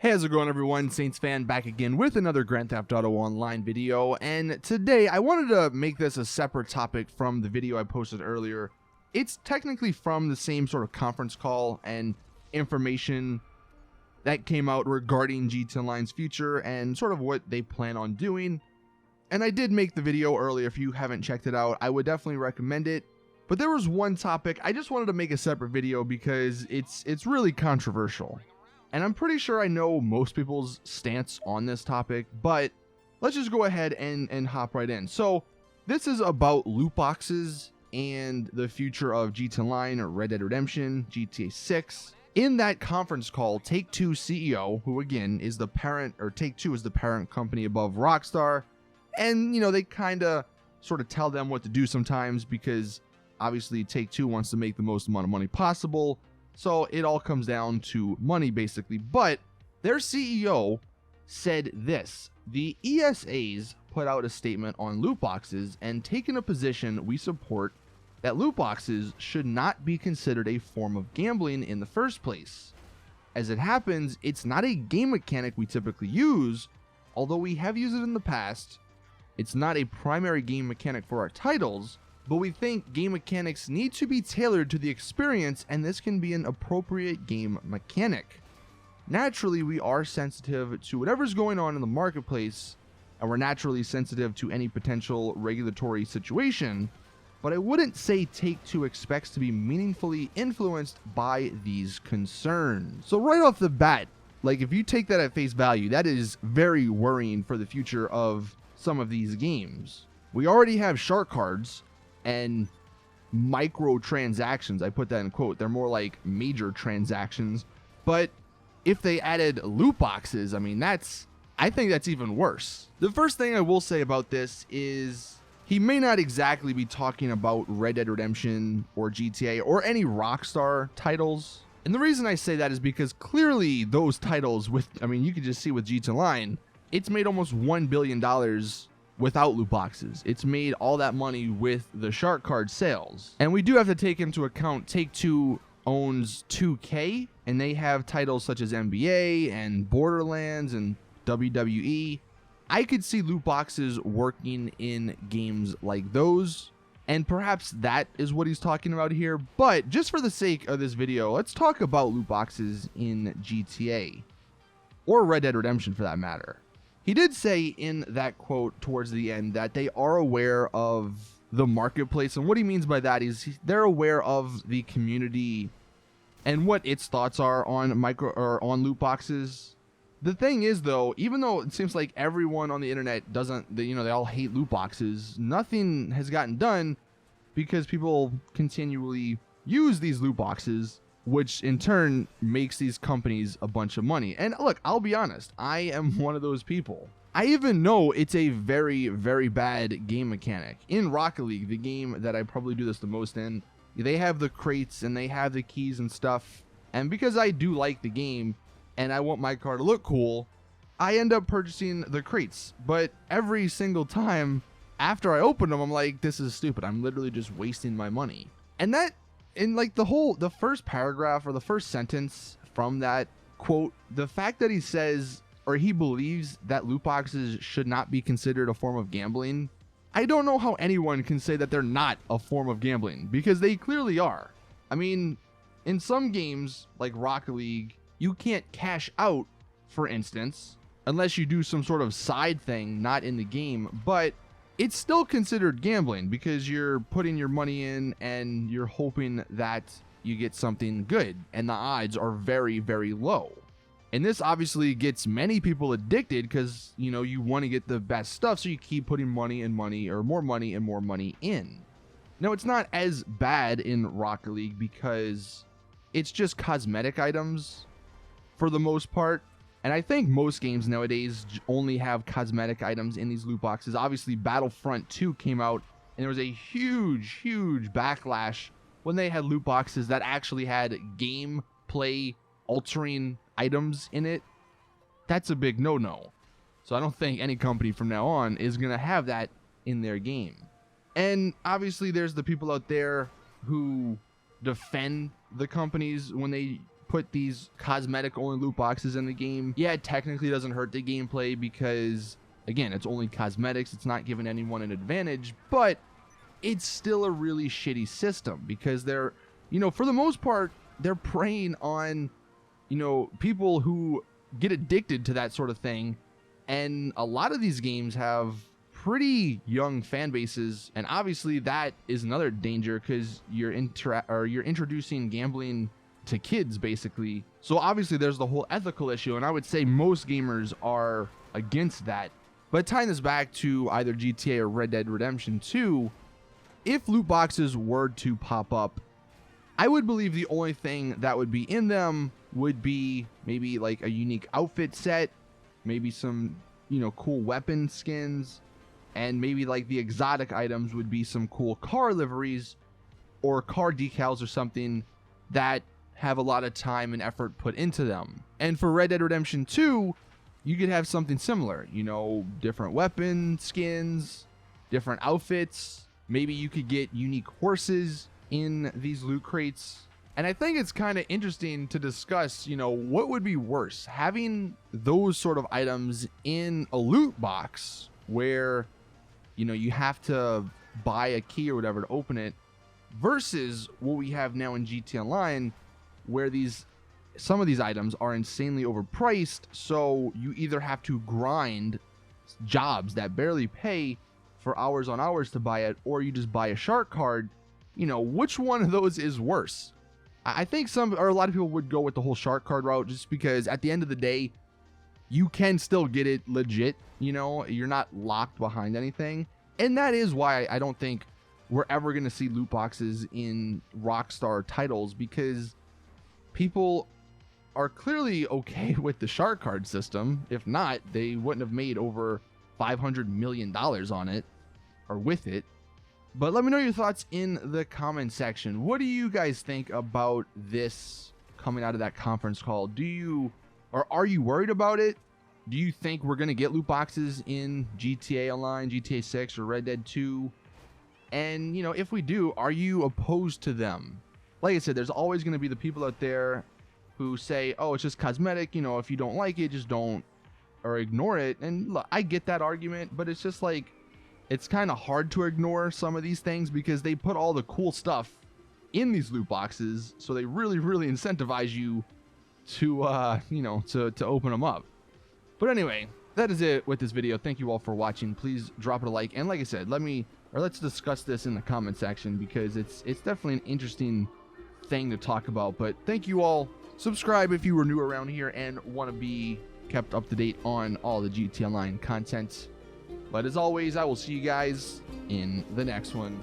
Hey, how's it going, everyone? Saintsfan back again with another Grand Theft Auto Online video, and today I wanted to make this a separate topic from the video I posted earlier. It's technically from the same sort of conference call and information that came out regarding GT Online's future and sort of what they plan on doing. And I did make the video earlier. If you haven't checked it out, I would definitely recommend it. But there was one topic I just wanted to make a separate video because it's really controversial. And I'm pretty sure I know most people's stance on this topic, but let's just go ahead and hop right in. So this is about loot boxes and the future of GT Online or Red Dead Redemption, GTA 6. In that conference call, Take-Two CEO, who again is the parent, or Take-Two is the parent company above Rockstar, and you know, they kind of sort of tell them what to do sometimes because obviously Take-Two wants to make the most amount of money possible. So it all comes down to money, basically. But their CEO said this: the ESAs put out a statement on loot boxes and taken a position we support that loot boxes should not be considered a form of gambling in the first place. As it happens, it's not a game mechanic we typically use, although we have used it in the past. It's not a primary game mechanic for our titles, but we think game mechanics need to be tailored to the experience, and this can be an appropriate game mechanic. Naturally, we are sensitive to whatever's going on in the marketplace, and we're naturally sensitive to any potential regulatory situation, but I wouldn't say Take-Two expects to be meaningfully influenced by these concerns. So right off the bat, like if you take that at face value, that is very worrying for the future of some of these games. We already have shark cards and microtransactions. I put that in quote. They're more like major transactions. But if they added loot boxes, I mean, I think that's even worse. The first thing I will say about this is he may not exactly be talking about Red Dead Redemption or GTA or any Rockstar titles. And the reason I say that is because clearly those titles you could just see with GT Online, it's made almost $1 billion without loot boxes. It's made all that money with the shark card sales. And we do have to take into account Take-Two owns 2K, and they have titles such as NBA and Borderlands and WWE. I could see loot boxes working in games like those, and perhaps that is what he's talking about here. But just for the sake of this video, let's talk about loot boxes in GTA, or Red Dead Redemption for that matter. He did say in that quote towards the end that they are aware of the marketplace, and what he means by that is they're aware of the community and what its thoughts are on on loot boxes. The thing is, though, even though it seems like everyone on the internet they all hate loot boxes, nothing has gotten done because people continually use these loot boxes, which in turn makes these companies a bunch of money. And look, I'll be honest, I am one of those people. I even know it's a very, very bad game mechanic. In Rocket League, the game that I probably do this the most in, they have the crates and they have the keys and stuff. And because I do like the game and I want my car to look cool, I end up purchasing the crates. But every single time after I open them, I'm like, this is stupid. I'm literally just wasting my money. And that, in like the first paragraph or the first sentence from that quote, the fact that he says, or he believes that loot boxes should not be considered a form of gambling, I don't know how anyone can say that they're not a form of gambling, because they clearly are. I mean, in some games like Rocket League, you can't cash out, for instance, unless you do some sort of side thing not in the game, but it's still considered gambling because you're putting your money in and you're hoping that you get something good, and the odds are very, very low. And this obviously gets many people addicted because, you want to get the best stuff, so you keep putting money and money, or more money and more money in. Now, it's not as bad in Rocket League because it's just cosmetic items for the most part. And I think most games nowadays only have cosmetic items in these loot boxes. Obviously, Battlefront 2 came out, and there was a huge, huge backlash when they had loot boxes that actually had gameplay altering items in it. That's a big no-no. So I don't think any company from now on is going to have that in their game. And obviously, there's the people out there who defend the companies when they put these cosmetic only loot boxes in the game, yeah, it technically doesn't hurt the gameplay because, again, it's only cosmetics. It's not giving anyone an advantage, but it's still a really shitty system because they're, for the most part, they're preying on, people who get addicted to that sort of thing. And a lot of these games have pretty young fan bases, and obviously that is another danger because you're introducing gambling to kids, basically. So obviously there's the whole ethical issue, and I would say most gamers are against that. But tying this back to either GTA or Red Dead Redemption 2, if loot boxes were to pop up, I would believe the only thing that would be in them would be maybe like a unique outfit set, maybe some, cool weapon skins, and maybe like the exotic items would be some cool car liveries or car decals or something that have a lot of time and effort put into them. And for Red Dead Redemption 2, you could have something similar, different weapon skins, different outfits. Maybe you could get unique horses in these loot crates. And I think it's kind of interesting to discuss, what would be worse, having those sort of items in a loot box where, you have to buy a key or whatever to open it, versus what we have now in GTA Online, where some of these items are insanely overpriced. So you either have to grind jobs that barely pay for hours on hours to buy it, or you just buy a shark card. Which one of those is worse? I think a lot of people would go with the whole shark card route, just because at the end of the day, you can still get it legit. You're not locked behind anything. And that is why I don't think we're ever going to see loot boxes in Rockstar titles, because people are clearly okay with the shark card system. If not, they wouldn't have made over $500 million on it or with it. But let me know your thoughts in the comment section. What do you guys think about this coming out of that conference call? Are you worried about it? Do you think we're going to get loot boxes in GTA Online, GTA 6, or Red Dead 2? And, if we do, are you opposed to them? Like I said, there's always going to be the people out there who say, oh, it's just cosmetic. If you don't like it, just don't, or ignore it. And look, I get that argument, but it's just like, it's kind of hard to ignore some of these things because they put all the cool stuff in these loot boxes. So they really, really incentivize you to, to open them up. But anyway, that is it with this video. Thank you all for watching. Please drop it a like. And like I said, let's discuss this in the comment section, because it's definitely an interesting thing to talk about. But thank you all. Subscribe if you were new around here and want to be kept up to date on all the GTA Online content. But as always, I will see you guys in the next one.